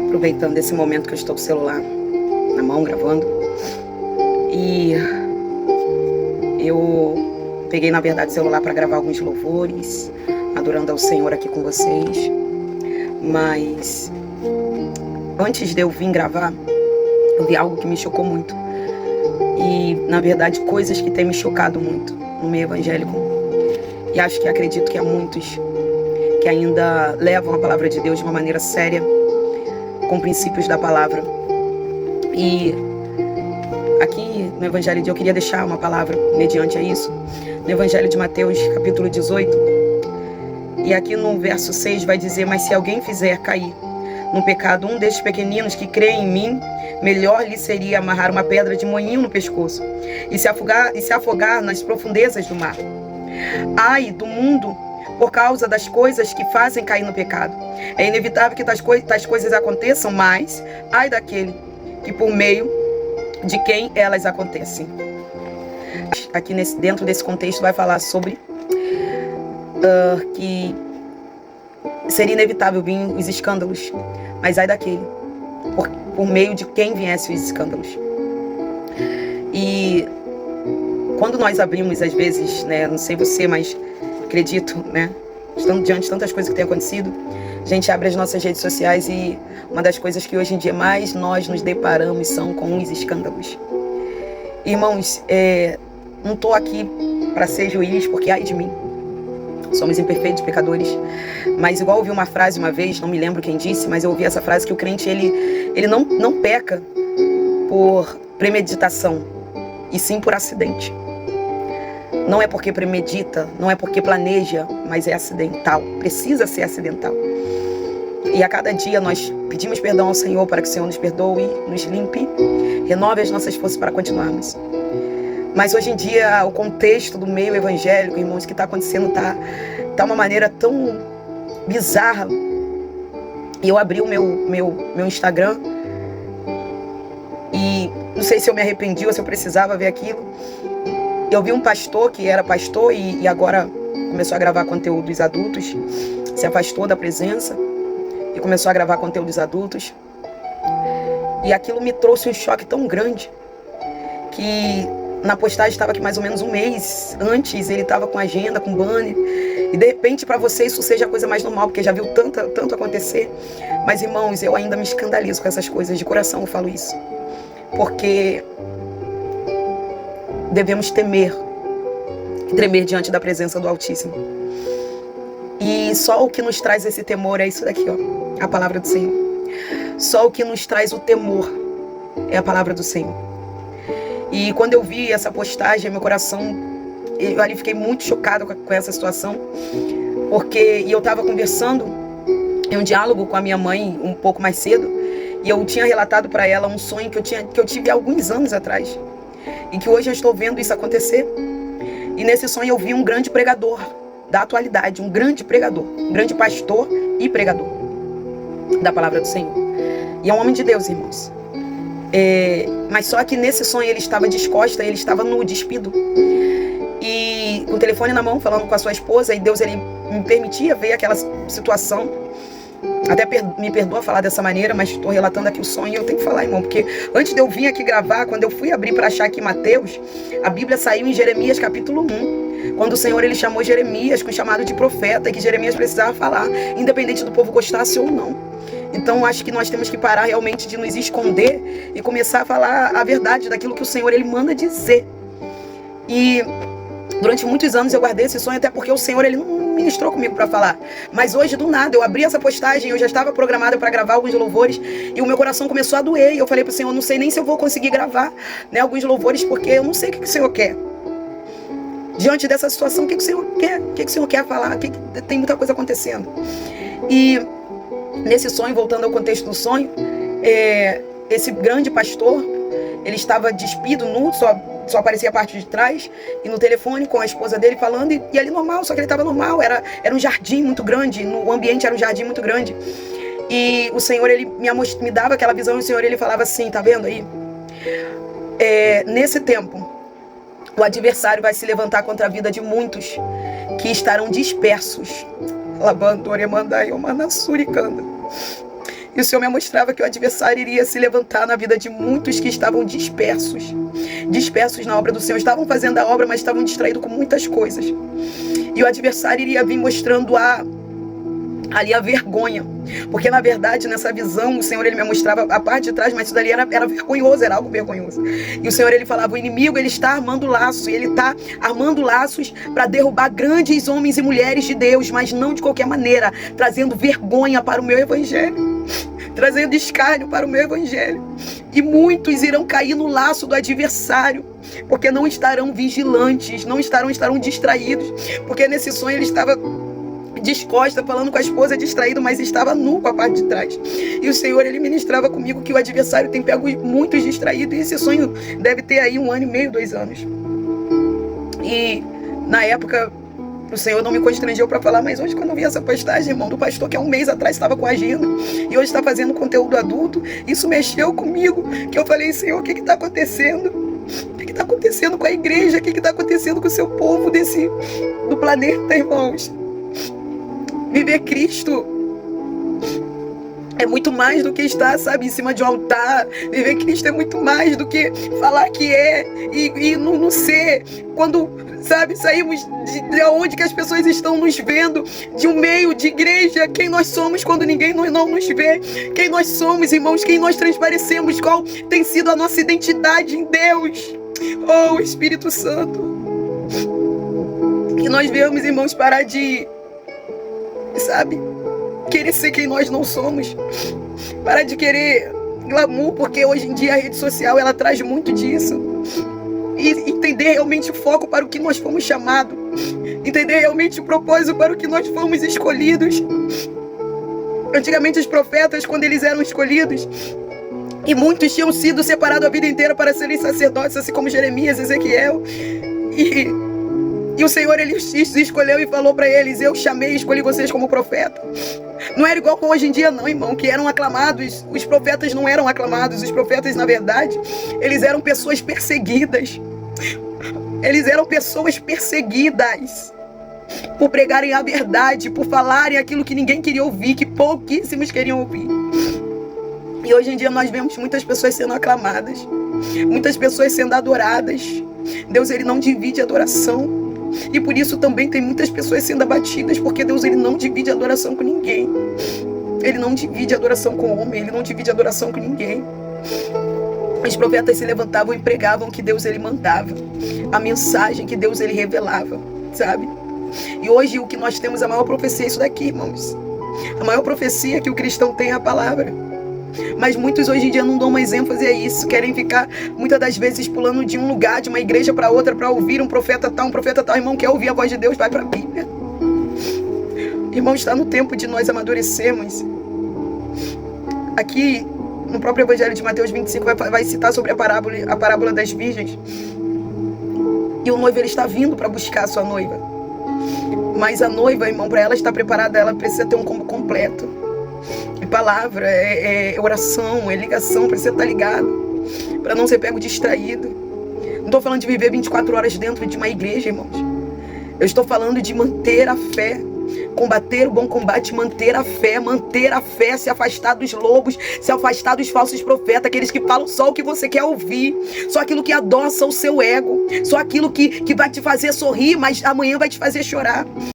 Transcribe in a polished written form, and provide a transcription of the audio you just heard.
aproveitando esse momento que eu estou com o celular na mão, gravando. E eu peguei, na verdade, o celular para gravar alguns louvores, adorando ao Senhor aqui com vocês. Mas antes de eu vir gravar, eu vi algo que me chocou muito. E, na verdade, coisas que têm me chocado muito no meio evangélico. E acho que acredito que há muitos que ainda levam a palavra de Deus de uma maneira séria, com princípios da palavra. E aqui no Evangelho eu queria deixar uma palavra mediante a isso. No Evangelho de Mateus, capítulo 18. E aqui no verso 6 vai dizer: mas se alguém fizer cair no pecado um destes pequeninos que creem em mim, melhor lhe seria amarrar uma pedra de moinho no pescoço e se afogar nas profundezas do mar. Ai do mundo por causa das coisas que fazem cair no pecado. É inevitável que tais coisas aconteçam, mas ai daquele que por meio de quem elas acontecem. Aqui dentro desse contexto vai falar sobre que seria inevitável vir os escândalos, mas ai daquele por meio de quem viessem os escândalos. E quando nós abrimos, às vezes, né, não sei você, mas acredito, né, estando diante de tantas coisas que têm acontecido, a gente abre as nossas redes sociais e uma das coisas que hoje em dia mais nós nos deparamos são com os escândalos. Irmãos, não estou aqui para ser juiz, porque ai de mim, somos imperfeitos, pecadores. Mas igual eu ouvi uma frase uma vez, não me lembro quem disse, mas eu ouvi essa frase, que o crente ele não peca por premeditação, e sim por acidente. Não é porque premedita, não é porque planeja, mas é acidental, precisa ser acidental. E a cada dia nós pedimos perdão ao Senhor para que o Senhor nos perdoe, nos limpe, renove as nossas forças para continuarmos. Mas hoje em dia o contexto do meio evangélico, irmãos, que está acontecendo tá uma maneira tão bizarra. E eu abri o meu Instagram e não sei se eu me arrependi ou se eu precisava ver aquilo. Eu vi um pastor que era pastor e agora começou a gravar conteúdos adultos, se afastou da presença e começou a gravar conteúdos adultos. E aquilo me trouxe um choque tão grande que na postagem estava que mais ou menos um mês antes ele estava com agenda, com banner. E de repente para você isso seja a coisa mais normal, porque já viu tanto acontecer. Mas irmãos, eu ainda me escandalizo com essas coisas, de coração eu falo isso. Porque devemos temer e tremer diante da presença do Altíssimo. E só o que nos traz esse temor é isso daqui, ó, a palavra do Senhor. Só o que nos traz o temor é a palavra do Senhor. E quando eu vi essa postagem, meu coração, eu ali fiquei muito chocado com essa situação, porque eu estava conversando em um diálogo com a minha mãe um pouco mais cedo, e eu tinha relatado para ela um sonho que eu tive há alguns anos atrás, e que hoje eu estou vendo isso acontecer. E nesse sonho eu vi um grande pregador da atualidade, um grande pregador, um grande pastor e pregador da palavra do Senhor. E é um homem de Deus, irmãos. Mas só que nesse sonho ele estava descosta, ele estava nu, despido, e com o telefone na mão, falando com a sua esposa. E Deus, ele me permitia ver aquela situação. Até me perdoa falar dessa maneira, mas estou relatando aqui o sonho e eu tenho que falar, irmão, porque antes de eu vir aqui gravar, quando eu fui abrir para achar aqui Mateus, a Bíblia saiu em Jeremias capítulo 1, quando o Senhor ele chamou Jeremias com o chamado de profeta, e que Jeremias precisava falar, independente do povo gostasse ou não. Então acho que nós temos que parar realmente de nos esconder e começar a falar a verdade daquilo que o Senhor ele manda dizer. E durante muitos anos eu guardei esse sonho, até porque o Senhor ele não ministrou comigo para falar. Mas hoje, do nada, eu abri essa postagem, eu já estava programada para gravar alguns louvores, e o meu coração começou a doer. E eu falei para o Senhor, não sei nem se eu vou conseguir gravar, né, alguns louvores, porque eu não sei o que o Senhor quer. Diante dessa situação, o que o Senhor quer? O que o Senhor quer falar? Tem muita coisa acontecendo. E nesse sonho, voltando ao contexto do sonho, esse grande pastor, ele estava despido, nu, só aparecia a parte de trás, e no telefone com a esposa dele falando, e ali normal, só que ele estava normal, era um jardim muito grande, o ambiente era um jardim muito grande. E o Senhor, ele me dava aquela visão, e o Senhor, ele falava assim, tá vendo aí? Nesse tempo, o adversário vai se levantar contra a vida de muitos que estarão dispersos. E o Senhor me mostrava que o adversário iria se levantar na vida de muitos que estavam dispersos na obra do Senhor. Estavam fazendo a obra, mas estavam distraídos com muitas coisas. E o adversário iria vir mostrando ali a vergonha. Porque na verdade, nessa visão, o Senhor ele me mostrava a parte de trás, mas isso dali era vergonhoso, era algo vergonhoso. E o Senhor ele falava: o inimigo ele está armando laços, e ele está armando laços para derrubar grandes homens e mulheres de Deus, mas não de qualquer maneira, trazendo vergonha para o meu evangelho, trazendo escárnio para o meu evangelho. E muitos irão cair no laço do adversário, porque não estarão vigilantes, estarão distraídos, porque nesse sonho ele estava descosta, falando com a esposa, distraído, mas estava nu com a parte de trás. E o Senhor, ele ministrava comigo que o adversário tem pego muitos distraídos, e esse sonho deve ter aí 1 ano e meio, 2 anos. E na época, o Senhor não me constrangeu para falar, mas hoje quando eu vi essa postagem, irmão, do pastor que há 1 mês atrás estava com a agenda, e hoje está fazendo conteúdo adulto, isso mexeu comigo, que eu falei: Senhor, o que está acontecendo? O que está acontecendo com a igreja? O que está acontecendo com o seu povo do planeta, irmãos? Viver Cristo é muito mais do que estar, sabe, em cima de um altar. Viver Cristo é muito mais do que falar que é e não ser. Quando, sabe, saímos de onde que as pessoas estão nos vendo, de um meio de igreja, quem nós somos quando ninguém não nos vê, quem nós somos, irmãos, quem nós transparecemos, qual tem sido a nossa identidade em Deus. Oh, Espírito Santo, que nós venhamos, irmãos, parar de, sabe, querer ser quem nós não somos. Parar de querer glamour, porque hoje em dia a rede social ela traz muito disso. E entender realmente o foco para o que nós fomos chamados. Entender realmente o propósito para o que nós fomos escolhidos. Antigamente os profetas, quando eles eram escolhidos, e muitos tinham sido separados a vida inteira para serem sacerdotes, assim como Jeremias, Ezequiel. E o Senhor, ele os escolheu e falou para eles: eu chamei e escolhi vocês como profeta. Não era igual com hoje em dia, não, irmão, que eram aclamados. Os profetas não eram aclamados. Os profetas, na verdade, eles eram pessoas perseguidas. Eles eram pessoas perseguidas por pregarem a verdade, por falarem aquilo que ninguém queria ouvir, que pouquíssimos queriam ouvir. E hoje em dia nós vemos muitas pessoas sendo aclamadas, muitas pessoas sendo adoradas. Deus, ele não divide adoração. E por isso também tem muitas pessoas sendo abatidas, porque Deus, ele não divide adoração com ninguém. Ele não divide adoração com o homem, ele não divide adoração com ninguém. Os profetas se levantavam e pregavam o que Deus, ele mandava, a mensagem que Deus, ele revelava, sabe? E hoje o que nós temos, a maior profecia é isso daqui, irmãos. A maior profecia que o cristão tem é a palavra. Mas muitos hoje em dia não dão mais ênfase a isso. Querem ficar, muitas das vezes, pulando de um lugar, de uma igreja para outra, para ouvir um profeta tal. Irmão, quer ouvir a voz de Deus? Vai para a Bíblia. Irmão, está no tempo de nós amadurecermos. Aqui, no próprio Evangelho de Mateus 25, vai citar sobre a parábola das virgens. E o noivo, ele está vindo para buscar a sua noiva. Mas a noiva, irmão, para ela estar preparada, ela precisa ter um combo completo. É palavra, é oração, é ligação, precisa estar ligado, para não ser pego distraído. Não estou falando de viver 24 horas dentro de uma igreja, irmãos. Eu estou falando de manter a fé, combater o bom combate, manter a fé, se afastar dos lobos, se afastar dos falsos profetas, aqueles que falam só o que você quer ouvir, só aquilo que adoça o seu ego, só aquilo que vai te fazer sorrir, mas amanhã vai te fazer chorar.